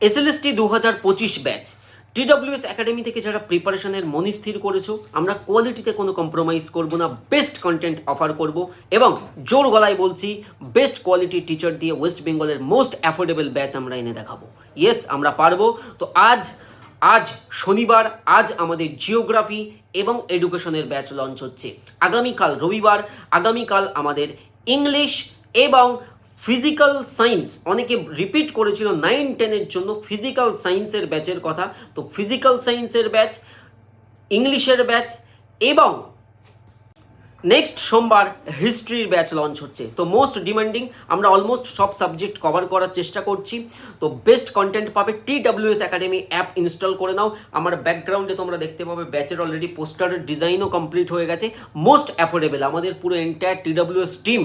SLST 2025 batch TWS academy থেকে যারা প্রিপারেশনের মনস্থির করেছো, আমরা কোয়ালিটিতে কোনো কম্প্রোমাইজ করব না, বেস্ট কন্টেন্ট অফার করব এবং জোর গলায় বলছি বেস্ট কোয়ালিটির টিচার দিয়ে ওয়েস্ট বেঙ্গলের মোস্ট অ্যাফোর্ডেবল ব্যাচ আমরা এনে দেখাবো। ইয়েস, আমরা পারবো। তো আজ শনিবার, আজ আমাদের জিওগ্রাফি এবং এডুকেশনের ব্যাচ লঞ্চ হচ্ছে। আগামীকাল রবিবার, আগামীকাল আমাদের ইংলিশ এবং ফিজিক্যাল সায়েন্স, অনেকে রিপিট করেছিল 9-10-এর জন্য ফিজিক্যাল সায়েন্সের ব্যাচের কথা। তো ফিজিক্যাল সায়েন্সের ব্যাচ, ইংলিশের ব্যাচ এবং নেক্সট সোমবার হিস্ট্রির ব্যাচ লঞ্চ হচ্ছে। তো মোস্ট ডিমান্ডিং, আমরা অলমোস্ট সব সাবজেক্ট কভার করার চেষ্টা করছি। তো বেস্ট কন্টেন্ট পাবে, টিডব্লিউএস একাডেমি অ্যাপ ইনস্টল করে নাও। আমার ব্যাকগ্রাউন্ডে তোমরা দেখতে পাবে ব্যাচের অলরেডি পোস্টারের ডিজাইনও কমপ্লিট হয়ে গেছে। মোস্ট অ্যাফোর্ডেবল, আমাদের পুরো এন্টায়ার টিডব্লিউএস টিম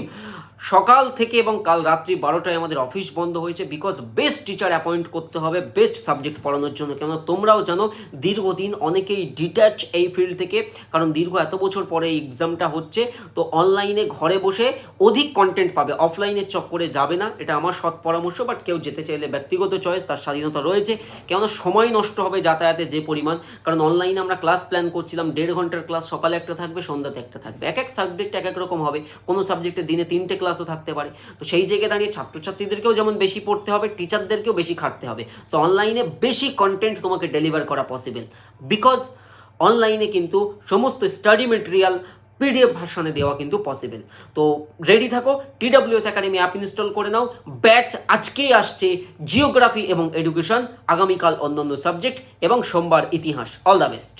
সকাল থেকে এবং কাল রাত্রি 12টায় আমাদের অফিস বন্ধ হয়েছে, বিকজ বেস্ট টিচার অ্যাপয়েন্ট করতে হবে বেস্ট সাবজেক্ট পড়ানোর জন্য। কেননা তোমরাও জানো দীর্ঘদিন অনেকেই ডিট্যাচ এই ফিল্ড থেকে, কারণ দীর্ঘ এত বছর পরে এই এক্সামটা হচ্ছে। তো অনলাইনে ঘরে বসে অধিক কন্টেন্ট পাবে, অফলাইনের চক্করে যাবে না, এটা আমার সৎ পরামর্শ। বাট কেউ যেতে চাইলে ব্যক্তিগত চয়েস, তার স্বাধীনতা রয়েছে। কেননা সময় নষ্ট হবে যাতায়াতে যে পরিমাণ, কারণ অনলাইনে আমরা ক্লাস প্ল্যান করছিলাম 1.5 ঘন্টার ক্লাস, সকালে একটা থাকবে, সন্ধ্যাতে একটা থাকবে। এক সাবজেক্ট এক রকম হবে, কোনো সাবজেক্টে দিনে 3টে ক্লাসও থাকতে পারে। তো সেই জায়গায় দাঁড়িয়ে ছাত্রছাত্রীদেরকেও যেমন বেশি পড়তে হবে, টিচারদেরকেও বেশি খাটতে হবে। সো অনলাইনে বেশি কন্টেন্ট তোমাকে ডেলিভার করা পসিবল, বিকজ অনলাইনে কিন্তু সমস্ত স্টাডি মেটেরিয়াল পিডিএফ ভার্সনে দেওয়া কিন্তু পসিবল। তো রেডি থাকো, টিডব্লিউএস একাডেমি অ্যাপ ইনস্টল করে নাও। ব্যাচ আজকেই আসছে জিওগ্রাফি এবং এডুকেশন, আগামীকাল অন্যান্য সাবজেক্ট এবং সোমবার ইতিহাস। All the best.